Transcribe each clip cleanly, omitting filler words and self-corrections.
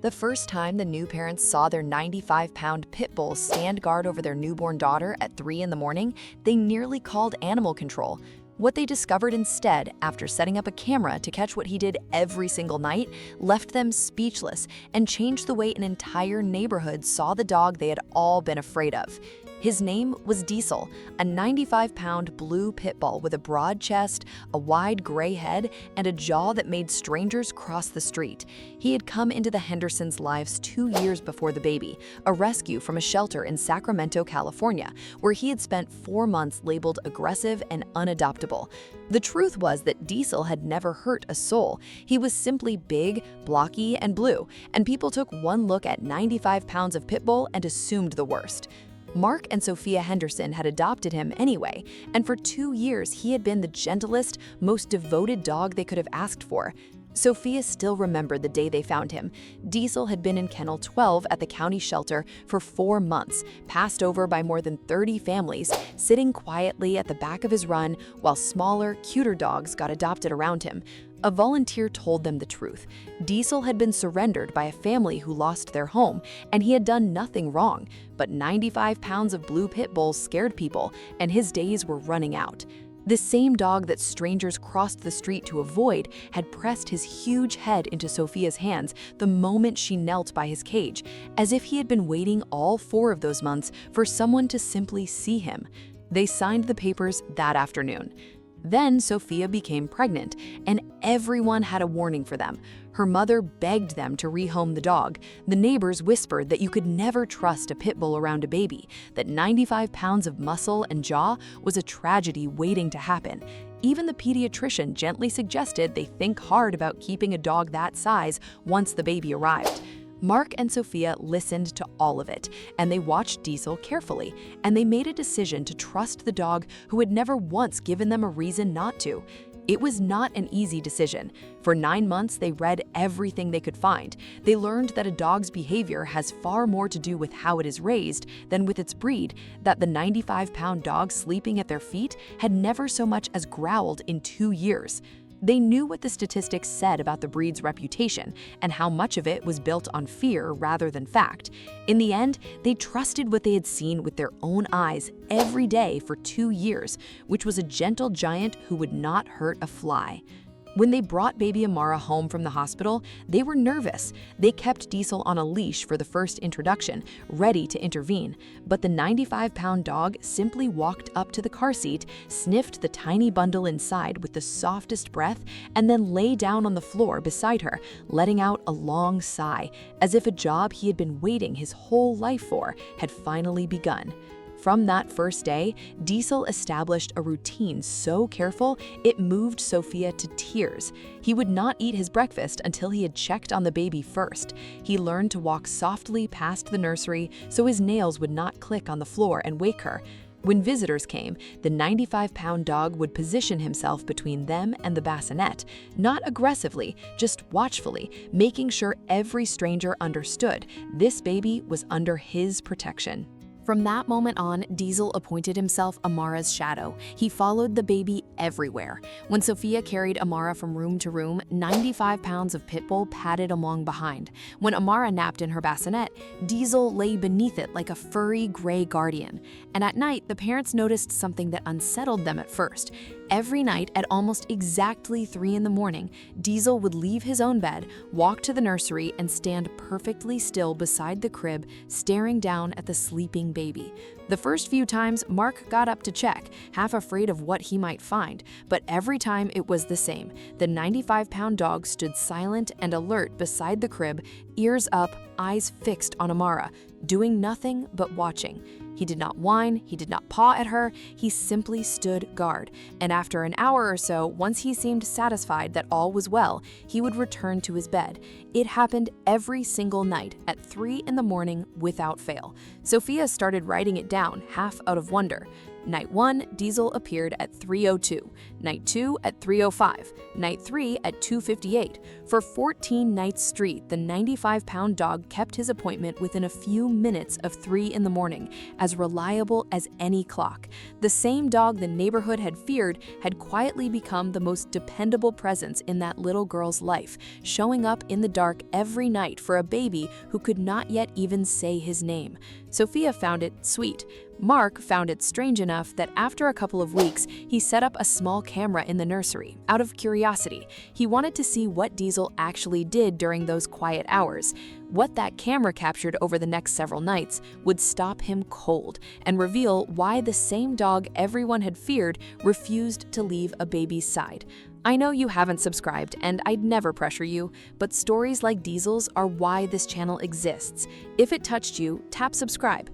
The first time the new parents saw their 95-pound pit bull stand guard over their newborn daughter at 3 in the morning, they nearly called animal control. What they discovered instead, after setting up a camera to catch what he did every single night, left them speechless and changed the way an entire neighborhood saw the dog they had all been afraid of. His name was Diesel, a 95-pound blue pit bull with a broad chest, a wide gray head, and a jaw that made strangers cross the street. He had come into the Hendersons' lives 2 years before the baby, a rescue from a shelter in Sacramento, California, where he had spent 4 months labeled aggressive and unadoptable. The truth was that Diesel had never hurt a soul. He was simply big, blocky, and blue, and people took one look at 95 pounds of pit bull and assumed the worst. Mark and Sophia Henderson had adopted him anyway, and for 2 years he had been the gentlest, most devoted dog they could have asked for. Sophia still remembered the day they found him. Diesel had been in kennel 12 at the county shelter for 4 months, passed over by more than 30 families, sitting quietly at the back of his run while smaller, cuter dogs got adopted around him. A volunteer told them the truth. Diesel had been surrendered by a family who lost their home, and he had done nothing wrong. But 95 pounds of blue pit bulls scared people, and his days were running out. The same dog that strangers crossed the street to avoid had pressed his huge head into Sophia's hands the moment she knelt by his cage, as if he had been waiting all 4 of those months for someone to simply see him. They signed the papers that afternoon. Then Sophia became pregnant, and everyone had a warning for them. Her mother begged them to rehome the dog. The neighbors whispered that you could never trust a pit bull around a baby, that 95 pounds of muscle and jaw was a tragedy waiting to happen. Even the pediatrician gently suggested they think hard about keeping a dog that size once the baby arrived. Mark and Sophia listened to all of it, and they watched Diesel carefully, and they made a decision to trust the dog who had never once given them a reason not to. It was not an easy decision. For 9 months, they read everything they could find. They learned that a dog's behavior has far more to do with how it is raised than with its breed, that the 95-pound dog sleeping at their feet had never so much as growled in 2 years. They knew what the statistics said about the breed's reputation and how much of it was built on fear rather than fact. In the end, they trusted what they had seen with their own eyes every day for 2 years, which was a gentle giant who would not hurt a fly. When they brought baby Amara home from the hospital, they were nervous. They kept Diesel on a leash for the first introduction, ready to intervene. But the 95-pound dog simply walked up to the car seat, sniffed the tiny bundle inside with the softest breath, and then lay down on the floor beside her, letting out a long sigh, as if a job he had been waiting his whole life for had finally begun. From that first day, Diesel established a routine so careful it moved Sophia to tears. He would not eat his breakfast until he had checked on the baby first. He learned to walk softly past the nursery so his nails would not click on the floor and wake her. When visitors came, the 95-pound dog would position himself between them and the bassinet, not aggressively, just watchfully, making sure every stranger understood this baby was under his protection. From that moment on, Diesel appointed himself Amara's shadow. He followed the baby everywhere. When Sophia carried Amara from room to room, 95 pounds of pit bull padded along behind. When Amara napped in her bassinet, Diesel lay beneath it like a furry gray guardian. And at night, the parents noticed something that unsettled them at first. Every night at almost exactly 3 in the morning, Diesel would leave his own bed, walk to the nursery, and stand perfectly still beside the crib, staring down at the sleeping baby. The first few times, Mark got up to check, half afraid of what he might find, but every time it was the same. The 95-pound dog stood silent and alert beside the crib, ears up, eyes fixed on Amara, doing nothing but watching. He did not whine, he did not paw at her, he simply stood guard. And after an hour or so, once he seemed satisfied that all was well, he would return to his bed. It happened every single night at 3 in the morning without fail. Sophia started writing it down, half out of wonder. Night 1, Diesel appeared at 3:02, Night 2 at 3:05, Night 3 at 2:58. For 14 nights straight, the 95-pound dog kept his appointment within a few minutes of 3 in the morning, as reliable as any clock. The same dog the neighborhood had feared had quietly become the most dependable presence in that little girl's life, showing up in the dark every night for a baby who could not yet even say his name. Sophia found it sweet. Mark found it strange enough that after a couple of weeks, he set up a small camera in the nursery. Out of curiosity, he wanted to see what Diesel actually did during those quiet hours. What that camera captured over the next several nights would stop him cold and reveal why the same dog everyone had feared refused to leave a baby's side. I know you haven't subscribed, and I'd never pressure you, but stories like Diesel's are why this channel exists. If it touched you, tap subscribe.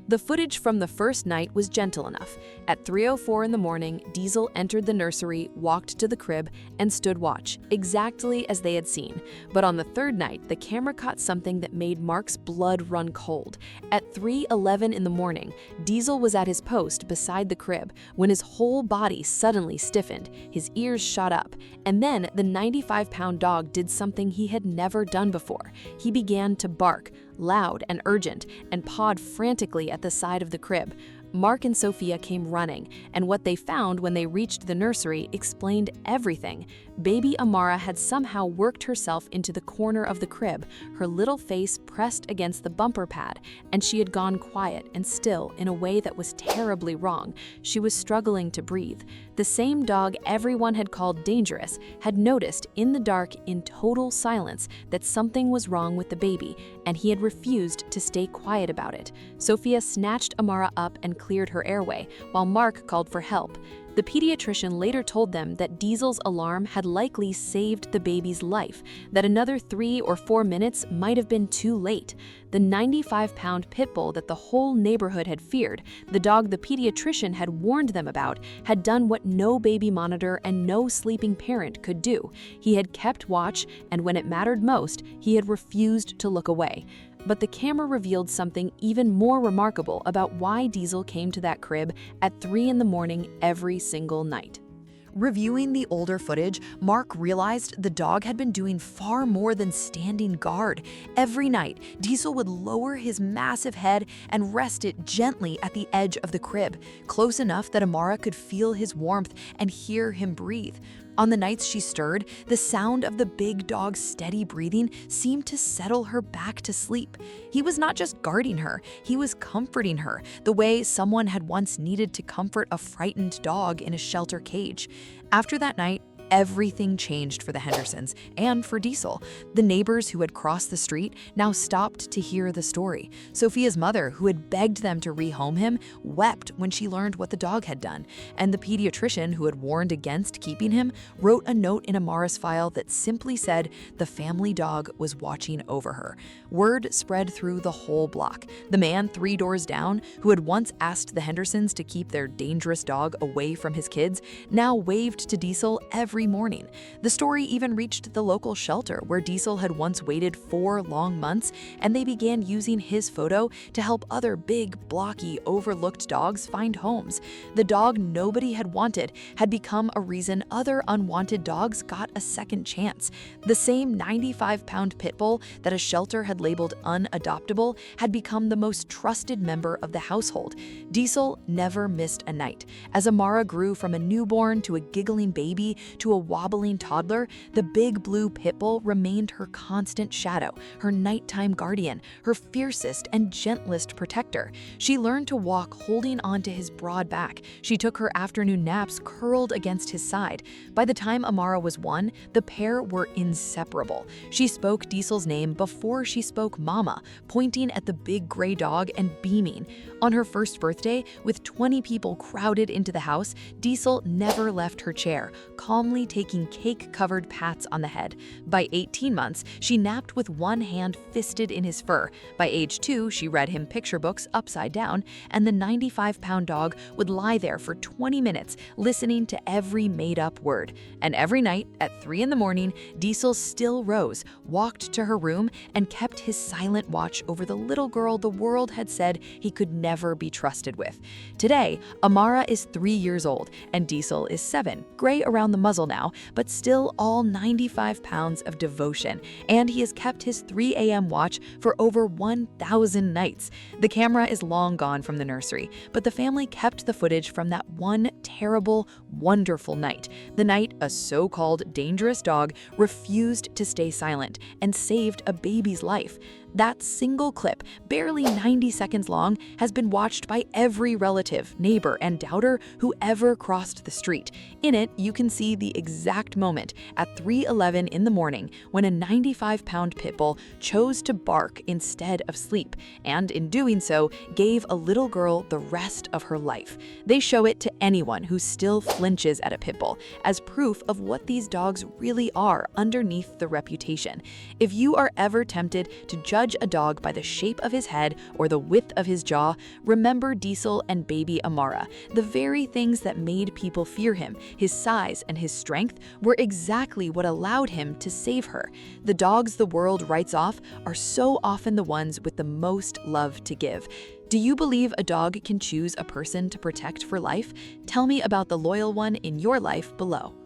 The footage from the first night was gentle enough. At 3:04 in the morning, Diesel entered the nursery, walked to the crib, and stood watch, exactly as they had seen. But on the third night, the camera caught something that made Mark's blood run cold. At 3:11 in the morning, Diesel was at his post beside the crib when his whole body suddenly stiffened, his ears shot up, and then the 95-pound dog did something he had never done before. He began to bark, loud and urgent, and pawed frantically at the side of the crib. Mark and Sophia came running, and what they found when they reached the nursery explained everything. Baby Amara had somehow worked herself into the corner of the crib, her little face pressed against the bumper pad, and she had gone quiet and still in a way that was terribly wrong. She was struggling to breathe. The same dog everyone had called dangerous had noticed in the dark, in total silence, that something was wrong with the baby, and he had refused to stay quiet about it. Sophia snatched Amara up and cleared her airway, while Mark called for help. The pediatrician later told them that Diesel's alarm had likely saved the baby's life, that another 3 or 4 minutes might have been too late. The 95-pound pit bull that the whole neighborhood had feared, the dog the pediatrician had warned them about, had done what no baby monitor and no sleeping parent could do. He had kept watch, and when it mattered most, he had refused to look away. But the camera revealed something even more remarkable about why Diesel came to that crib at 3 in the morning every single night. Reviewing the older footage, Mark realized the dog had been doing far more than standing guard. Every night, Diesel would lower his massive head and rest it gently at the edge of the crib, close enough that Amara could feel his warmth and hear him breathe. On the nights she stirred, the sound of the big dog's steady breathing seemed to settle her back to sleep. He was not just guarding her, he was comforting her, the way someone had once needed to comfort a frightened dog in a shelter cage. After that night, everything changed for the Hendersons and for Diesel. The neighbors who had crossed the street now stopped to hear the story. Sophia's mother, who had begged them to rehome him, wept when she learned what the dog had done. And the pediatrician, who had warned against keeping him, wrote a note in Amara's file that simply said the family dog was watching over her. Word spread through the whole block. The man 3 doors down, who had once asked the Hendersons to keep their dangerous dog away from his kids, now waved to Diesel every morning. The story even reached the local shelter where Diesel had once waited 4 long months, and they began using his photo to help other big, blocky, overlooked dogs find homes. The dog nobody had wanted had become a reason other unwanted dogs got a second chance. The same 95-pound pit bull that a shelter had labeled unadoptable had become the most trusted member of the household. Diesel never missed a night. As Amara grew from a newborn to a giggling baby to a wobbling toddler, the big blue pit bull remained her constant shadow, her nighttime guardian, her fiercest and gentlest protector. She learned to walk holding onto his broad back. She took her afternoon naps curled against his side. By the time Amara was 1, the pair were inseparable. She spoke Diesel's name before she spoke Mama, pointing at the big gray dog and beaming. On her first birthday, with 20 people crowded into the house, Diesel never left her chair, calmly occasionally taking cake-covered pats on the head. By 18 months, she napped with one hand fisted in his fur. By age 2, she read him picture books upside down, and the 95-pound dog would lie there for 20 minutes, listening to every made-up word. And every night, at 3 in the morning, Diesel still rose, walked to her room, and kept his silent watch over the little girl the world had said he could never be trusted with. Today, Amara is 3 years old, and Diesel is 7, gray around the muzzle now, but still all 95 pounds of devotion, and he has kept his 3 a.m. watch for over 1,000 nights. The camera is long gone from the nursery, but the family kept the footage from that one terrible, wonderful night, the night a so-called dangerous dog refused to stay silent and saved a baby's life. That single clip, barely 90 seconds long, has been watched by every relative, neighbor, and doubter who ever crossed the street. In it, you can see the exact moment at 3:11 in the morning when a 95-pound pit bull chose to bark instead of sleep, and in doing so, gave a little girl the rest of her life. They show it to anyone who still flinches at a pit bull as proof of what these dogs really are underneath the reputation. If you are ever tempted to judge a dog by the shape of his head or the width of his jaw, remember Diesel and baby Amara. The very things that made people fear him, his size and his strength, were exactly what allowed him to save her. The dogs the world writes off are so often the ones with the most love to give. Do you believe a dog can choose a person to protect for life? Tell me about the loyal one in your life below.